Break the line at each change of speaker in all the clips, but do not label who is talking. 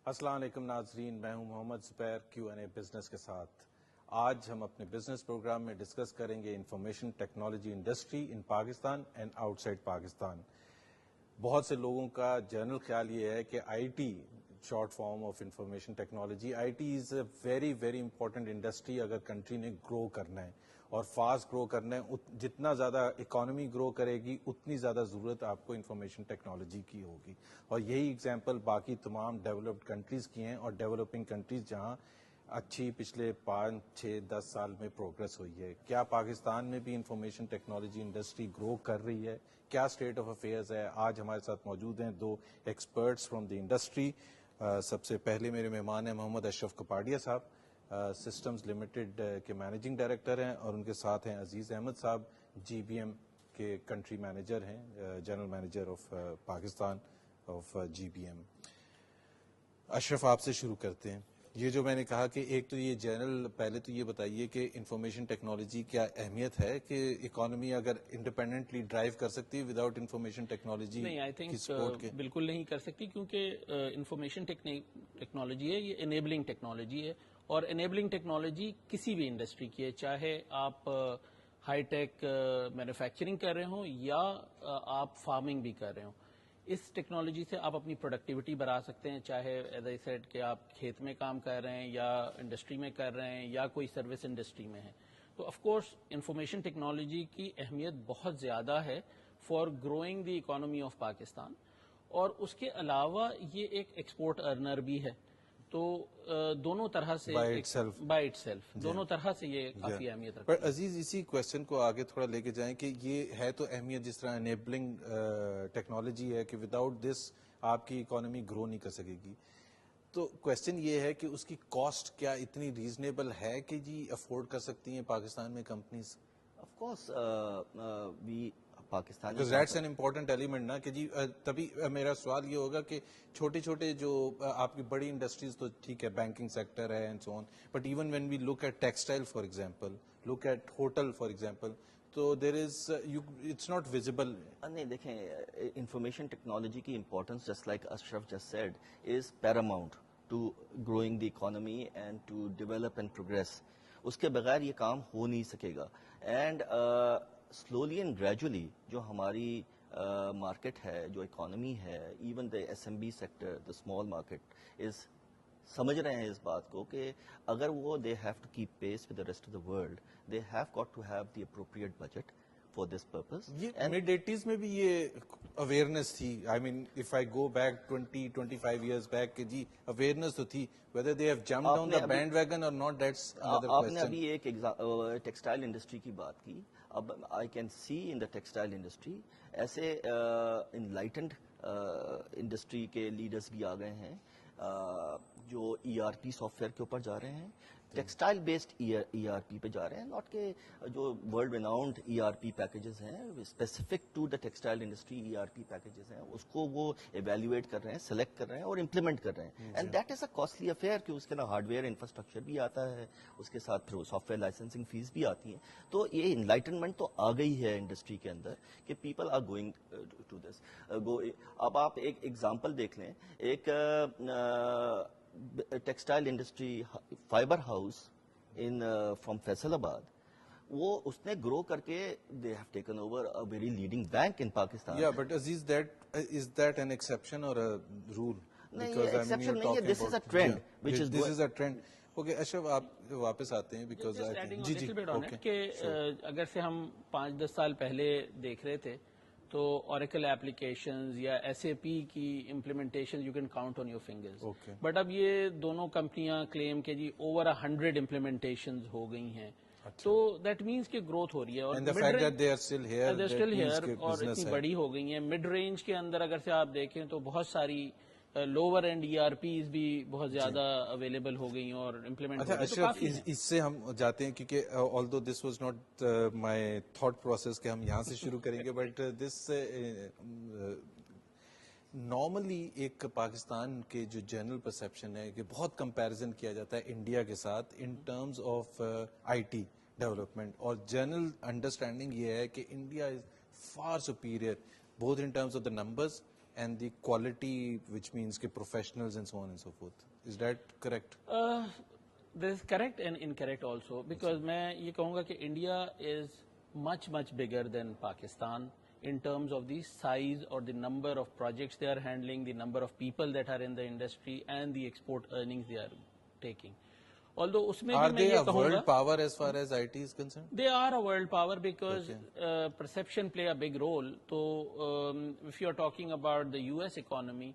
السلام علیکم ناظرین، میں ہوں محمد زبیر کیو این اے بزنس کے ساتھ. آج ہم اپنے بزنس پروگرام میں ڈسکس کریں گے information technology industry in Pakistan and out side Pakistan. بہت سے لوگوں کا جنرل خیال یہ ہے کہ I T short form of information technology, I T is a very very important industry اگر کنٹری نے گرو کرنا ہے اور فاسٹ گرو کرنا ہے. جتنا زیادہ اکانومی گرو کرے گی اتنی زیادہ ضرورت آپ کو انفارمیشن ٹیکنالوجی کی ہوگی، اور یہی ایگزامپل باقی تمام ڈیولپڈ کنٹریز کی ہیں اور ڈیولپنگ کنٹریز جہاں اچھی پچھلے 5, 6, 10 سال میں پروگرس ہوئی ہے. کیا پاکستان میں بھی انفارمیشن ٹیکنالوجی انڈسٹری گرو کر رہی ہے؟ کیا اسٹیٹ آف افیئرز ہے؟ آج ہمارے ساتھ موجود ہیں 2 ایکسپرٹس فرام دی انڈسٹری. سب سے پہلے میرے مہمان ہیں محمد اشرف کپاڈیا صاحب، سسٹمز لمیٹڈ کے مینیجنگ ڈائریکٹر ہیں، اور ان کے ساتھ ہیں عزیز احمد صاحب، جی بی ایم کے کنٹری مینیجر ہیں، general manager of Pakistan of G B M. Ashraf, آپ سے شروع کرتے ہیں. یہ جو میں نے کہا کہ ایک تو یہ جنرل، پہلے تو یہ بتائیے کہ انفارمیشن ٹیکنالوجی کیا اہمیت ہے کہ اکانومی اگر انڈیپینڈنٹلی ڈرائیو کر سکتی ہے وداؤٹ انفارمیشن ٹیکنالوجی؟
نہیں، آئی تھنک بالکل نہیں کر سکتی، کیونکہ انفارمیشن ٹیکنالوجی ہے، یہ انیبلنگ ٹیکنالوجی ہے، اور انیبلنگ ٹیکنالوجی کسی بھی انڈسٹری کی ہے، چاہے آپ ہائی ٹیک مینوفیکچرنگ کر رہے ہوں یا آپ فارمنگ بھی کر رہے ہوں. اس ٹیکنالوجی سے آپ اپنی پروڈکٹیوٹی بڑھا سکتے ہیں، چاہے ایز آئی سیڈ کہ آپ کھیت میں کام کر رہے ہیں یا انڈسٹری میں کر رہے ہیں یا کوئی سروس انڈسٹری میں ہے. تو آف کورس انفارمیشن ٹیکنالوجی کی اہمیت بہت زیادہ ہے for growing the economy of Pakistan, اور اس کے علاوہ یہ ایک ایکسپورٹ ارنر بھی ہے. تو دونوں طرح سے بائی اٹ سیلف دونوں طرح سے یہ کافی اہمیت رکھتی ہے.
پر عزیز، اسی کوشچن کو آگے تھوڑا لے کے جائیں کہ یہ ہے تو اہمیت جس طرح انیبلنگ ٹیکنالوجی ہے کہ وداؤٹ دس آپ کی اکانومی گرو نہیں کر سکے گی. تو کوشچن یہ ہے کہ اس کی کاسٹ کیا اتنی ریزنیبل ہے کہ جی افورڈ کر سکتی ہیں پاکستان میں companies?
Of course we Pakistan
that's an important element نا، کہ جی تبھی میرا سوال یہ ہوگا کہ چھوٹے چھوٹے جو آپ کی بڑی انڈسٹریز تو ٹھیک ہے، بینکنگ سیکٹر ہے and so on, but even when we look at textile for example, look at hotel for example, تو there is it's not visible.
نہیں، دیکھیں، انفارمیشن ٹیکنالوجی کی importance just like Ashraf just said is paramount to growing the economy and to develop and progress. اس کے بغیر یہ کام ہو نہیں سکے گا. اینڈ سلولی اینڈ گریجولی جو ہماری مارکیٹ ہے، جو اکانومی ہے، even the S M B sector, the small market is سمجھ رہے ہیں اس بات کو کہ اگر وہ they have to keep pace with the rest of the world, they have got to have the appropriate budget for this purpose.
یہ مڈ 80s میں بھی یہ اویئرنیس تھی. I mean if I go back 20-25 years back کہ جی awareness تو تھی. whether they have jumped on the bandwagon or not, that's another question.
آپ نے ابھی ایک ٹیکسٹائل انڈسٹری کی بات کی. اب I can see in the textile industry ایسے انلائٹنڈ انڈسٹری کے لیڈرز بھی آ گئے ہیں جو E R P software کے اوپر جا رہے ہیں، textile based E R P پہ جا رہے ہیں، ناٹ کہ جو world renowned E R P packages ہیں specific to the textile industry E R P packages ہیں، اس کو وہ ایویلویٹ کر رہے ہیں، سلیکٹ کر رہے ہیں اور امپلیمنٹ کر رہے ہیں. And that is a costly affair کہ اس کے نا ہارڈ ویئر انفراسٹرکچر بھی آتا ہے، اس کے ساتھ پھر سافٹ ویئر لائسنسنگ فیس بھی آتی ہیں. تو یہ انلائٹنمنٹ تو آ گئی ہے انڈسٹری کے اندر کہ people are going to this. اب آپ ایک ایگزامپل دیکھ لیں، ایک textile industry fibre house in from Faisalabad, وہ اس نے گرو کر کے they have taken over a very leading bank in Pakistan.
Yeah, but Aziz, is that an exception or a rule?
نہیں، یہ ایکسیپشن نہیں ہے، this is a trend which is
this is a trend. Okay, Ashraf آپ واپس آتے ہیں because
کہ اگر سے ہم 5-10 سال پہلے دیکھ رہے تھے تو اوریکل ایپلیکیشنز یا ایس اے پی کی implementation you can count on your fingers. But اب یہ دونوں کمپنیاں کلیم کہ جی اوور 100 امپلیمنٹیشنز ہو گئی ہیں. تو دیٹ مینس کہ گروتھ ہو رہی ہے، اور
اسٹل ہیئر
اور اتنی بڑی ہو گئی ہیں. مڈ رینج کے اندر اگر سے آپ دیکھیں تو بہت ساری lower end E R Ps بھی بہت زیادہ اویلیبل ہو گئی اور امپلیمنٹ.
اس سے ہم جاتے ہیں کیونکہ آلدو this was not my thought process کہ ہم یہاں سے شروع کریں گے، بٹ دس نارملی ایک پاکستان کے جو جنرل پرسپشن ہے کہ بہت کمپیریزن کیا جاتا ہے انڈیا کے ساتھ ان terms of I T development, اور جنرل انڈرسٹینڈنگ یہ ہے کہ India is for superior both in terms of the numbers and the quality, which means ke professionals and so on and so forth. Is that correct?
This is correct and incorrect also, because میں یہ کہوں گا کہ India is much bigger than Pakistan in terms of the size or the number of projects they are handling, the number of people that are in the industry, and the export earnings they are taking. Although اس میں
Are
بھی میں
they
یہ
a
کہوں
world
God
power as far as IT is concerned?
they are a world power because perception play a big role. So if you are talking about the US economy,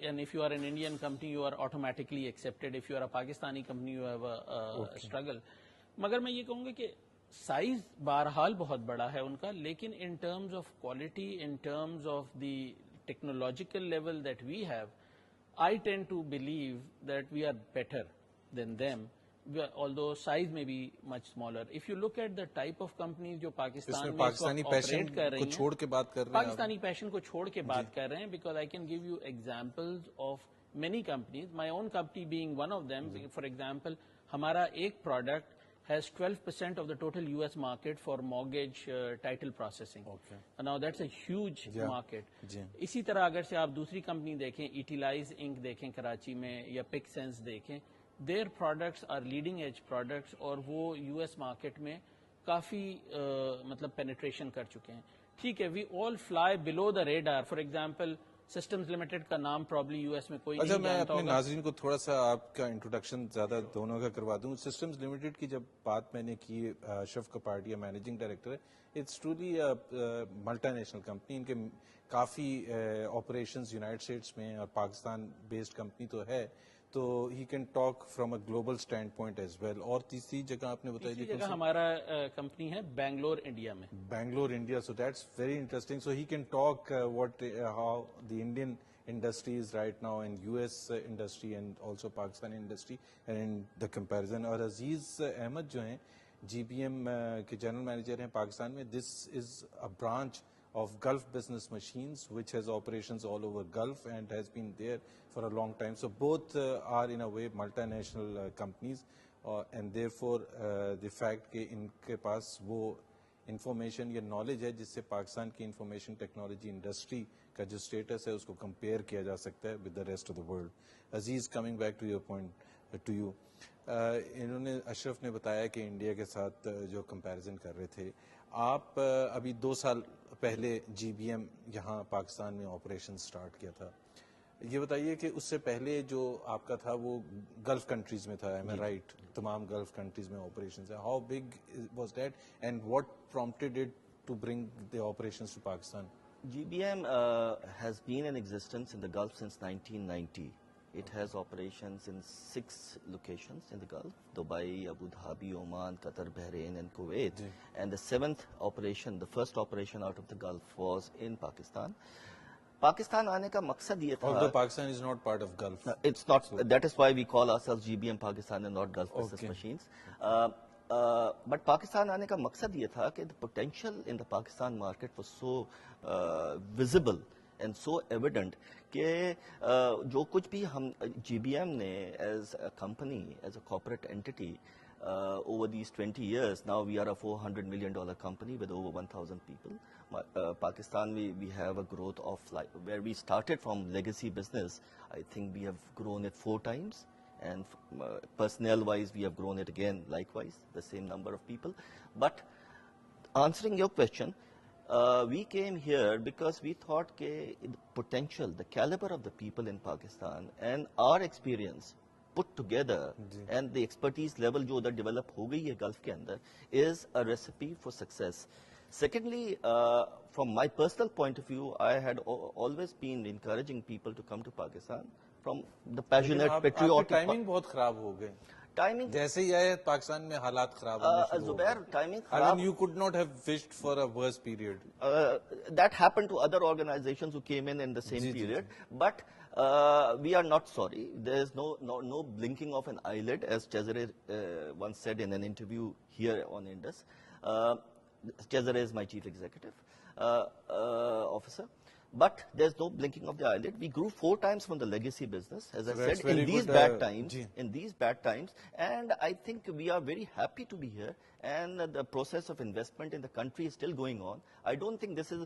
and if you are an Indian company, you are automatically accepted. If you are a Pakistani company, you have a struggle. مگر میں یہ کہوں گا کہ size بہرحال بہت بڑا ہے ان کا، لیکن in terms of quality, in terms of the technological level that we have, I tend to believe that we are better than them, although size may be much smaller. If you look at the type of companies جو پاکستان میں
پاکستانی پیشن
operate کر رہی
کو
ہیں،
چھوڑ کے بات کر رہے ہیں
پاکستانی پیشن کو چھوڑ کے بات کر رہے ہیں، because I can give you examples of many companies, my own company being one of them. For example, ہمارا ایک product has 12% of the total US market for mortgage title processing. Now that's a huge market. اسی طرح اگر سے آپ دوسری company دیکھیں، Etilize Inc. دیکھیں کراچی میں، یا PickSense دیکھیں، their products are leading edge products اور وہ US market میں کافی مطلب penetration کر چکے ہیں. ٹھیک ہے، we all fly below the radar. For example, systems limited کا نام پرابلی یو ایس میں کوئی نہیں
اچھا،
جانتا
میں اپنے
ہوگا.
ناظرین کو تھوڑا سا آپ کا انٹروڈکشن زیادہ دونوں کا کروا دوں. سسٹمز لمیٹڈ کی جب بات میں نے کی، اشرف کپاڑیا مینیجنگ ڈائریکٹر ہے. It's truly multinational company. ان کے کافی آپریشنز یونائٹڈ اسٹیٹس میں اور پاکستان بیسڈ کمپنی تو ہے، تو ہی can talk from a global stand point as well. اور تیسری جگہ آپ نے بتائی
تیسری جگہ ہمارا کمپنی ہے بنگلور انڈیا میں.
Bangalore India. So that's very interesting. So he can talk what how the Indian industries right now in US industry and also Pakistani industry and in the comparison. اور عزیز احمد جو ہیں GBM کے جنرل مینیجر ہیں پاکستان میں. This is a branch of Gulf Business Machines which has operations all over Gulf and has been there for a long time. So both are in a way multinational companies and therefore the fact کہ ان کے پاس وہ information یا knowledge ہے جس سے پاکستان کی information technology industry کا جو اسٹیٹس ہے اس کو کمپیئر کیا جا سکتا ہے with the rest of the world. Aziz, coming back to your point to you, انہوں نے اشرف نے بتایا کہ انڈیا کے ساتھ جو کمپیریزن کر رہے تھے آپ، ابھی 2 سال پہلے GBM یہاں پاکستان میں آپریشن سٹارٹ کیا تھا. یہ بتائیے کہ اس سے پہلے جو آپ کا تھا وہ گلف کنٹریز میں تھا، ایم اے رائٹ؟ تمام گلف کنٹریز میں آپریشنز ہیں. How big was that and what prompted it to bring the operations to Pakistan?
GBM has been in existence in the Gulf since 1990. It has operations in 6 locations in the Gulf: Dubai, Abu Dhabi, Oman, Qatar, Bahrain and Kuwait. And the 7th operation, the first operation out of the Gulf, was in Pakistan. Pakistan آنے کا مقصد یہ تھا.
Although Pakistan is not part of Gulf.
It's not. That is why we call ourselves GBM Pakistan and not Gulf Business Machines. But Pakistan آنے کا مقصد یہ تھا کہ the potential in the Pakistan market was so visible and so evident کہ جو کچھ بھی ہم GBM نے as a company, as a corporate entity, over these 20 years, now we are a $400 million company with over 1,000 people. Pakistan, we have a growth of, like, where we started from legacy business, I think we have grown it 4 times. And personnel wise, we have grown it again likewise, the same number of people. But answering your question, we came here because we thought the potential, the caliber of the people in Pakistan and our experience put together and the expertise level جو ادھر develop ہو گئی ہے golf کے اندر is a recipe for success. Secondly, from my personal point of view, I had always been encouraging people to come to Pakistan from the passionate, patriotic.
Timing بہت خراب ہو گئے.
Timing,
جیسے ہی آئے پاکستان میں حالات خراب ہونے شروع ہو
Zubair, timing
گئے. I mean, you could not have wished for a worse period.
That happened to other organizations who came in the same period. But we are not sorry. There is no blinking of an eyelid, as Cesare once said in an interview here on Indus. Cesare is my chief executive officer. But there's no blinking of the eyelid. We grew 4 times from the legacy business, as I said, in these bad times. In these bad times, and I think we are very happy to be here. and the process of investment in the country is still going on. I don't think this is,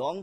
long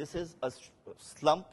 this is a slump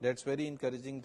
That's very encouraging.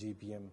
GPM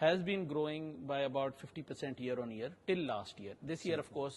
has been growing by about 50% year on year till last year. This year, of course,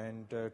and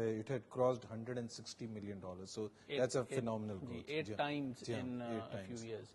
it had crossed $160 million. So that's a phenomenal growth.
8 times in a few
times.
years.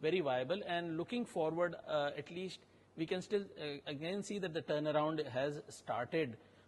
very viable, and looking forward, at least we can still again see that the turnaround has started.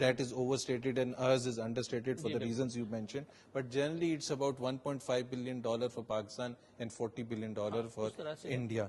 that is overstated and ours is understated for the reasons you mentioned, but generally it's about $1.5 billion for Pakistan and $40 billion for India.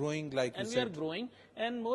growing, like you said.
And we are growing, and more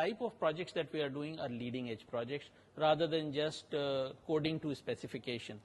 type of projects that we are doing are leading edge projects rather than just coding to specification.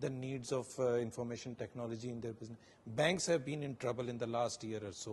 the needs of information technology in their business. Banks have been in trouble in the last year or so.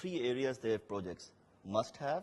3 areas their projects: must have,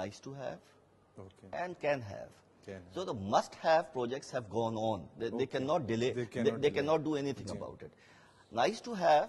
nice to have,
okay,
and can have.
Can have.
So the must have projects have gone on. They cannot delay.
They cannot
They
delay.
cannot do anything about it. Nice to have,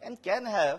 And can have,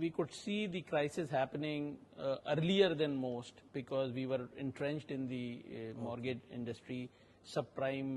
we could see the crisis happening earlier than most because we were entrenched in the mortgage industry, subprime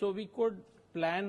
So we could plan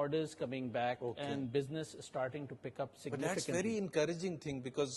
orders coming back and business starting to pick up
But that's
significantly.
very encouraging thing because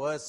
worse.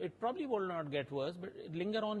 it probably will not get worse, but linger on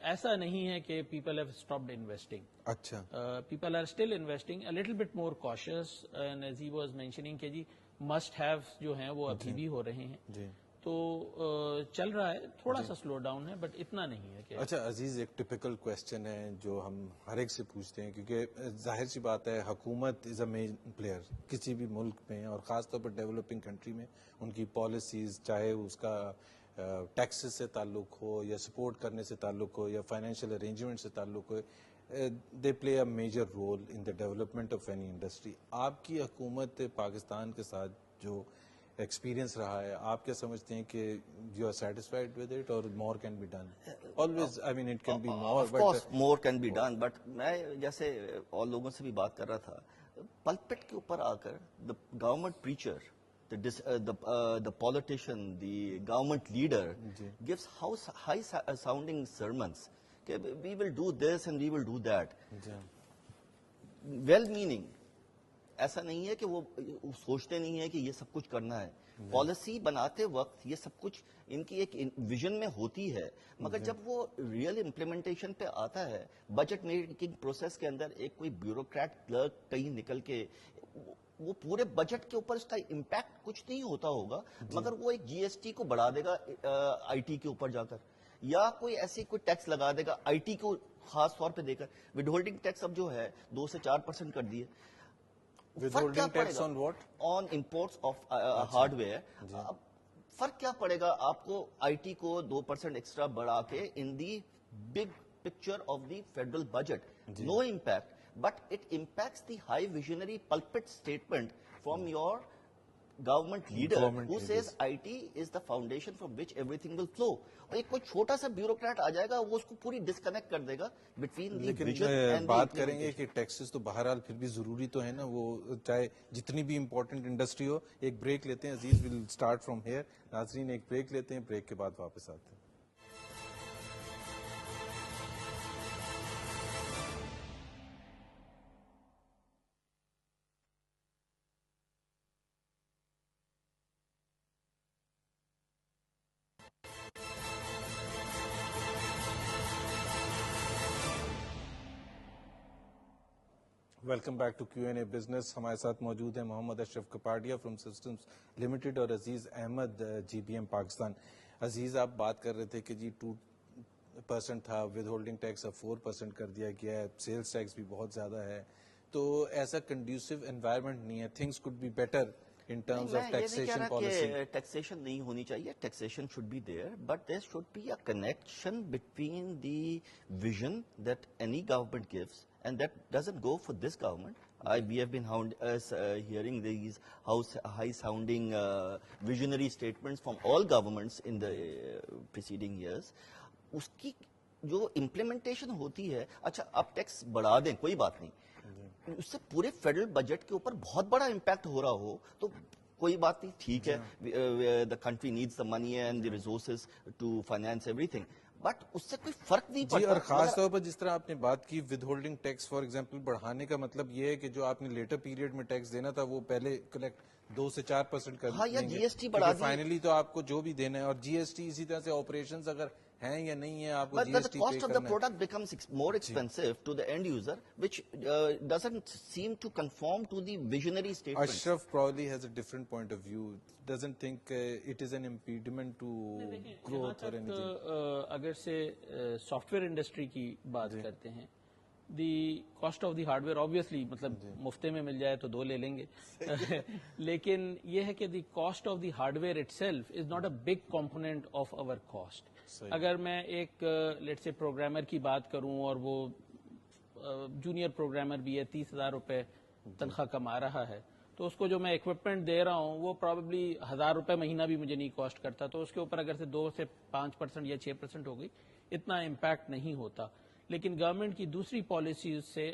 ایسا نہیں ہے کہ people have stopped investing.
اچھا
people are still investing a little bit more cautious and as he was mentioning کہ G must have جو ہیں وہ ابھی بھی ہو رہے ہیں.
جی.
تو چل رہا ہے, تھوڑا سا سلو ڈاؤن ہے بٹ اتنا نہیں ہے کہ.
اچھا عزیز, ایک ٹپیکل کویسچن ہے جو ہم ہر ایک سے پوچھتے ہیں, کیونکہ ظاہر سی بات ہے حکومت از اے مین پلیئر کسی بھی ملک میں, اور خاص طور پر ڈیولپنگ کنٹری میں. ان کی پالیسیز, چاہے اس کا ٹیکسز سے تعلق ہو یا سپورٹ کرنے سے تعلق ہو یا فائنینشیل ارینجمنٹ سے تعلق ہو, they play a major role in the development of any industry. آپ کی حکومت پاکستان کے ساتھ جو ایکسپیرینس رہا ہے, آپ کیا سمجھتے ہیں کہ you are satisfied with it اور more can be done? Always I mean it can be more,
of course more can be done, but میں جیسے اور لوگوں سے بھی بات کر رہا تھا, پلپٹ کے اوپر آ کر the government preacher, the politician, the government leader gives high sounding sermons. Okay, we will do this and we will do that. Well meaning. ایسا نہیں ہے کہ وہ سوچتے نہیں ہے کہ یہ سب کچھ کرنا ہے. پالیسی بناتے وقت یہ سب کچھ ان کی ایک ویژن میں ہوتی ہے, مگر جب وہ ریئل امپلیمنٹیشن پہ آتا ہے, بجٹ میکنگ پروسیس کے اندر ایک کوئی بیوروکریٹ کلرک کہیں نکل کے وہ پورے بجٹ کے اوپر اس کا امپیکٹ کچھ نہیں ہوتا ہوگا, مگر وہ ایک جی ایس ٹی کو بڑھا دے گا آئی ٹی کے اوپر جا کر, یا کوئی ایسی کوئی ٹیکس لگا دے گا آئی ٹی کو خاص طور پہ دے کر. ود ہولڈنگ ٹیکس اب جو ہے 2 سے 4% کر دیے.
withholding tax on what?
On imports of hardware. فرق کیا پڑے گا آپ کو آئی ٹی کو 2% ایکسٹرا بڑھا کے in the big picture of the federal budget? No impact, but it impacts the high visionary pulpit statement from your government leader who says IT is the foundation from which everything will flow. اور ایک کوئی چھوٹا سا bureaucrat آ جائے گا, وہ اس کو پوری disconnect کر دے گا بٹوین دی ویژن اینڈ
بات کریں گے کہ ٹیکسز تو بہرحال پھر بھی ضروری تو ہے نا, وہ چاہے جتنی بھی امپورٹنٹ انڈسٹری ہو. ایک بریک لیتے ہیں عزیز, ول اسٹارٹ فرام ہیئر. ناظرین ایک بریک لیتے ہیں, بریک کے بعد واپس آتے ہیں. Welcome back to Q N A business. ہمارے ساتھ موجود ہیں Muhammad Ashraf Kapadia from Systems Limited اور Aziz Ahmed G B M Pakistan. Aziz آپ بات کر رہے تھے کہ جی 2% تھا, ود ہولڈنگ ٹیکس اب 4% کر دیا گیا ہے, سیلز ٹیکس بھی بہت زیادہ ہے, تو ایسا کنڈیوسو انوائرمنٹ نہیں ہے. Things could be better in terms of taxation policy.
Taxation نہیں ہونی چاہیے, taxation should be there, but there should be a connection between the vision that any government gives, and that doesn't go for this government. We have been hearing these high-sounding visionary statements from all governments in the preceding years. اس کی جو implementation ہوتی ہے, اچھا آپ tax بڑھا دیں کوئی بات نہیں, اس سے پورے فیڈرل بجٹ کے اوپر بہت بڑا امپیکٹ ہو رہا ہو تو کوئی بات نہیں, ٹھیک ہے, the country needs the money and the resources to finance everything, but اس سے کوئی فرق نہیں پڑتا.
اور خاص طور پر جس طرح آپ نے بات کی withholding tax for example بڑھانے کا مطلب یہ ہے کہ جو آپ نے لیٹر پیریڈ میں ٹیکس دینا تھا وہ پہلے کلیکٹ 2 سے 4% کر دیں گے,
جی ایس ٹی بڑھا دی,
فائنلی تو آپ کو جو بھی دینا ہے, اور جی ایس ٹی اسی طرح سے آپریشنز اگر ہیں یا نہیں ہے آپ کو G S T
cost of the product becomes more expensive to the end user, which doesn't seem to conform to the visionary statement.
Ashraf probably has a different point of view, doesn't think it is an impediment to growth or anything.
اگر سے soft where industry کی بات کرتے ہیں, the cost of the hard where obviously مطلب مفتے میں مل جائے تو 2 لے لیں گے, لیکن یہ ہے کہ the cost of the hard where it self is not a big component of over cost. اگر میں ایک لیٹس سے پروگرامر کی بات کروں اور وہ جونیئر پروگرامر بھی ہے, 30,000 روپے تنخواہ کما رہا ہے, تو اس کو جو میں اکوپمنٹ دے رہا ہوں وہ پرابیبلی 1,000 روپے مہینہ بھی مجھے نہیں کاسٹ کرتا, تو اس کے اوپر اگر سے 2 سے 5% یا 6% ہو گئی اتنا امپیکٹ نہیں ہوتا. لیکن گورنمنٹ کی دوسری پالیسیز سے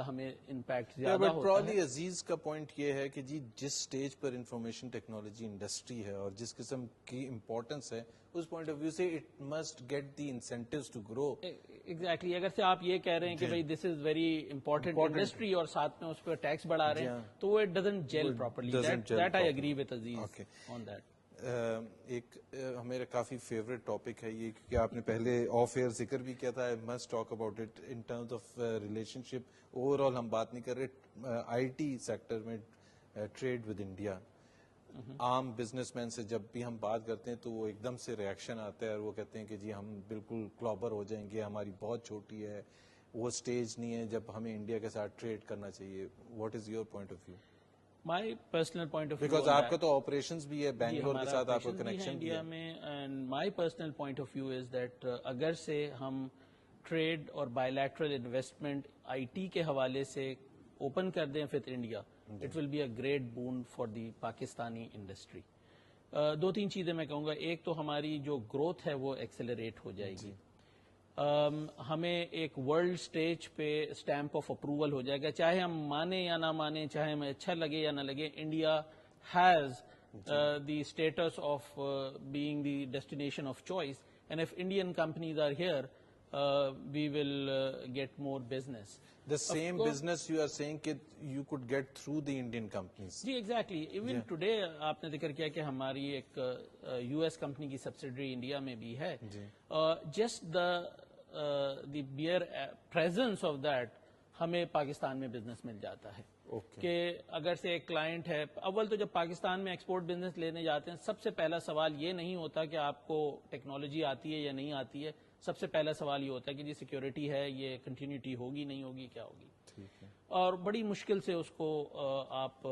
ہمیں امپیکٹ زیادہ ہوتا ہے.
پرابلی عزیز کا پوائنٹ یہ ہے کہ جی جس سٹیج پر انفارمیشن ٹیکنالوجی انڈسٹری ہے اور جس قسم کی امپورٹنس ہے, اس پوائنٹ آف ویو سے it must get the incentives to grow.
Exactly, اگر سے آپ یہ کہہ رہے ہیں کہ بھائی this is very important industry اور ساتھ میں اس پہ ٹیکس بڑھا رہے ہیں, تو وہ it doesn't gel properly. That I agree with Aziz on that.
ایک ہمیرا کافی فیوریٹ ٹاپک ہے یہ، کیونکہ آپ نے پہلے آف ایئر ذکر بھی کیا تھا. I must talk about it in terms of relation ship. Over all ہم بات نہیں کر رہے آئی ٹی سیکٹر میں ٹریڈ ود انڈیا. عام بزنس مین سے جب بھی ہم بات کرتے ہیں تو وہ ایک دم سے ریئیکشن آتا ہے اور وہ کہتے ہیں کہ جی ہم بالکل کلابر ہو جائیں گے، ہماری بہت چھوٹی ہے، وہ اسٹیج نہیں ہے جب ہمیں انڈیا کے ساتھ ٹریڈ کرنا چاہیے. What is your point of view?
My personal point of view,
because آپ کا تو آپریشنز بھی ہے بینگلور کے ساتھ، آپ کا کنیکشن بھی ہے
انڈیا میں. And my personal point of view is that اگر سے ہم ٹریڈ اور بائیلیٹرل انویسٹمنٹ آئی ٹی کے حوالے سے اوپن کر دیں with India, it will be a great boon for the Pakistani industry. دو تین چیزیں میں کہوں گا. ایک تو ہماری جو گروتھ ہے وہ ایکسلریٹ ہو جائے گی. ہمیں ایک ورلڈ سٹیج پہ اسٹیمپ آف اپروول ہو جائے گا، چاہے ہم مانیں یا نہ مانیں، چاہے ہمیں اچھا لگے یا نہ لگے. India has the status of being the destination of choice, and if Indian companies are here we will get more business.
The same business you are saying that you could get through the Indian companies.
جی exactly. Even today آپ نے ذکر کیا کہ ہماری ایک U S company کی سبسڈری انڈیا میں بھی ہے. Just the bare presence of that ہمیں پاکستان میں بزنس مل جاتا ہے. کہ اگر سے ایک کلائنٹ ہے، اول تو جب پاکستان میں ایکسپورٹ بزنس لینے جاتے ہیں سب سے پہلا سوال یہ نہیں ہوتا کہ آپ کو ٹیکنالوجی آتی ہے یا نہیں آتی ہے. سب سے پہلا سوال یہ ہوتا ہے کہ جی سیکیورٹی ہے، یہ کنٹینیوٹی ہوگی نہیں ہوگی، کیا ہوگی. اور بڑی مشکل سے اس کو آپ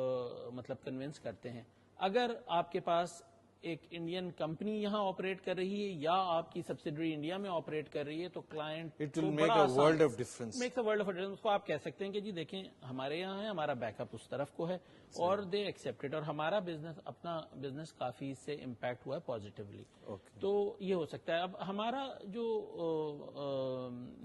مطلب کنونس کرتے ہیں. اگر آپ کے پاس ایک انڈین کمپنی یہاں آپریٹ کر رہی ہے یا آپ کی سبسڈری انڈیا میں آپریٹ کر رہی ہے تو client
It will make a world of difference.
Makes a world of difference. اس کو آپ کہہ سکتے ہیں کہ جی دیکھیں ہمارے یہاں ہے، ہمارا بیک اپ اس طرف کو ہے، اور دے ایکسپٹڈ، اور ہمارا بزنس اپنا بزنس کافی اس سے امپیکٹ ہوا ہے پازیٹیولی. تو یہ ہو سکتا ہے. اب ہمارا جو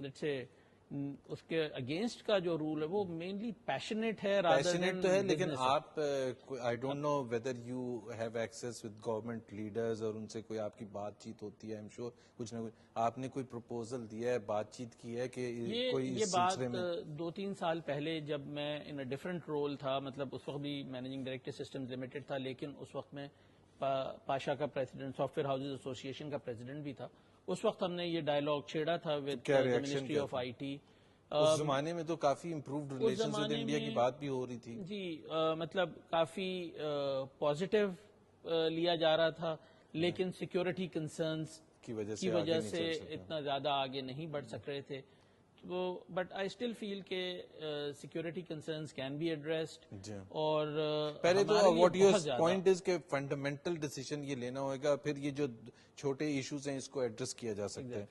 لیٹس سے اس کے اگینسٹ کا جو رول ہے وہ مینلی پیشنیٹ ہے.
پیشنیٹ تو ہے، لیکن آپ I don't know whether you have access with government leaders اور ان سے کوئی آپ کی بات چیت ہوتی ہے. ایم شیور کچھ نہ کچھ آپ نے کوئی پروپوزل دیا ہے، بات چیت کی ہے کہ کوئی
یہ
اس
بات
سلسلے میں؟
2-3 سال پہلے جب میں ان اے ڈفرنٹ رول تھا، مطلب اس وقت بھی مینیجنگ ڈائریکٹر سسٹمز لمیٹڈ تھا، لیکن اس وقت میں پاشا کا پریزیڈنٹ، سافٹ ویئر ہاؤسز ایسوسی ایشن کا پریزیڈنٹ بھی تھا. اس وقت ہم نے یہ ڈائلاگ چھیڑا تھا with ministry of I T.
اس زمانے میں تو کافی امپرووڈ ریلیشنز ود انڈیا کی بات بھی ہو رہی تھی.
جی مطلب کافی پازیٹیو لیا جا رہا تھا، لیکن سیکیورٹی کنسرنز کی وجہ سے اتنا زیادہ آگے نہیں بڑھ سک رہے تھے. بٹ آئی اسٹل فیل کہ security concerns can be addressed. اور
پہلے تو واٹ یور پوائنٹ از کہ فنڈامنٹل ڈیسیژن یہ لینا ہوگا، پھر یہ جو چھوٹے ایشوز ہیں اس کو ایڈریس کیا جا سکتا ہے.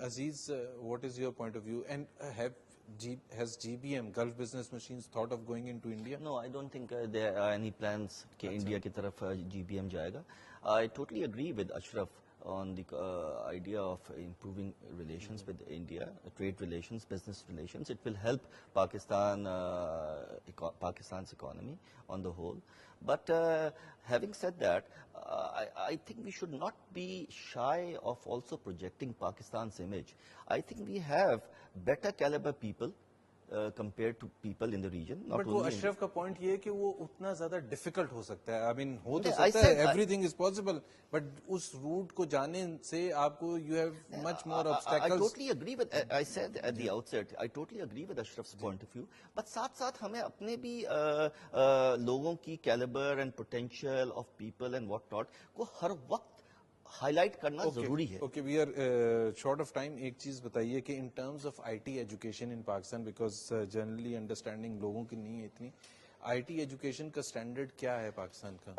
Aziz, what is your point of view? And has GBM, Gulf Business Machines, thought of going into India?
No, I don't think there are any plans کہ India کی طرف GBM جائے گا. I totally agree with Ashraf on the idea of improving relations with India, trade relations, business relations. It will help Pakistan's economy on the whole. But having said that, I think we should not be shy of also projecting Pakistan's image. I think we have better caliber people compared to people in the region.
But وہ اشرف کا point یہ ہے کہ وہ اتنا زیادہ difficult ہو سکتا ہے. آئی مین ہو تو سکتا ہے، everything is possible, but اس روٹ کو جانے سے آپ کو you have much more obstacles.
I totally agree with, I said at the outset, I totally agree with Ashraf's point of view. But ساتھ ساتھ ہمیں اپنے بھی لوگوں کی caliber and potential of people and what not کو ہر وقت high light کرنا ضروری ہے.
Okay we are short of time. ایک چیز بتائیے کہ in terms of I T education in Pakistan, because generally understanding لوگوں کی نہیں ہے اتنی، آئی ٹی ایجوکیشن کا اسٹینڈرڈ کیا ہے پاکستان کا؟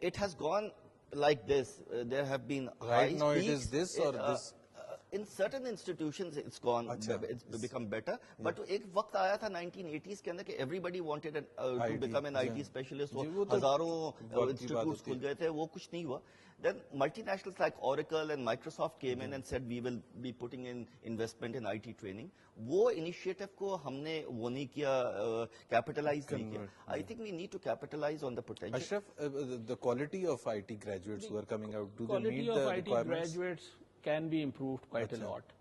It has gone like this. There have been
Right now it is this or this?
In certain institutions it's gone, it's become better. But ایک وقت آیا تھا 1980s کے اندر کہ everybody wanted to become an IT specialist. ہزاروں institutes کھل گئے تھے، وہ کچھ نہیں ہوا. Then multinationals like Oracle and Microsoft came in and said we will be putting in investment in IT training. وہ initiative کو ہم نے وہ نہیں کیا، capitalize نہیں کیا. I think we need to capitalize on the potential.
Ashraf, the quality of IT graduates who are coming out, do they meet the
quality of IT
requirements?
graduates can be improved quite a lot.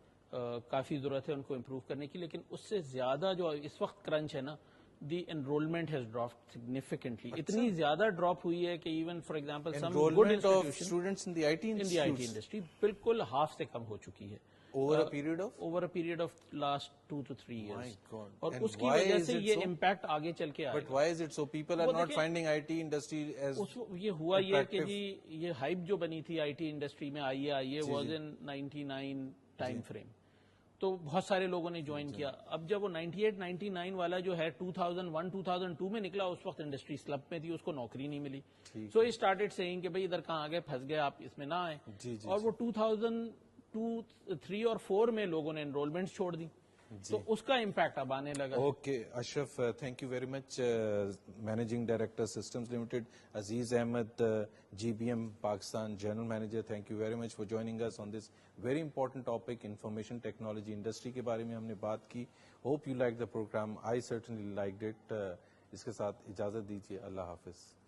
کافی ضرورت ہے ان کو improve کرنے کی، لیکن اس سے زیادہ جو اس وقت کرنچ ہے نا the enrollment has dropped significantly. اتنی زیادہ ڈراپ ہوئی ہے کہ even for example some good
Enrollment of
institutions
students in the IT
in the IT
institutes
industry بالکل half سے کم ہو چکی ہے.
over a period of.
over a period of last 2 to 3 years.
My God.
اور
And
اس کی
why
وجہ
is
سے
it
یہ
so?
Impact آگے چل کے آئے
But why is it so? People are
وہ
not
دیکھیں-
finding IT industry as
یہ ہوا یہ کہ
attractive.
جی یہ ہائپ جو بنی تھی آئی ٹی انڈسٹری میں آئیے واز ان 99 ٹائم فریم, تو بہت سارے لوگوں نے جوائن کیا. اب جب وہ 98 99 والا جو ہے 2001 2002 میں نکلا, اس وقت انڈسٹری سلب میں تھی, اس کو نوکری نہیں ملی. سو ہی اسٹارٹیڈ سیئنگ کہ بھائی ادھر کہاں آ گئے, پھنس گئے, آپ اس میں نہ آئیں. اور وہ 2002 3 اور 4 میں لوگوں نے انرولمنٹ چھوڑ دی, تو اس کا امپیکٹ اب آنے لگا.
Okay, Ashraf, thank you very much. Managing Director Systems Limited, Aziz Ahmed, GBM Pakistan General Manager, thank you very much for joining us on this very important topic, information technology industry کے بارے میں ہم نے بات کی. Hope you liked the program. I certainly liked it. اس کے ساتھ اجازت دیجیے. اللہ حافظ.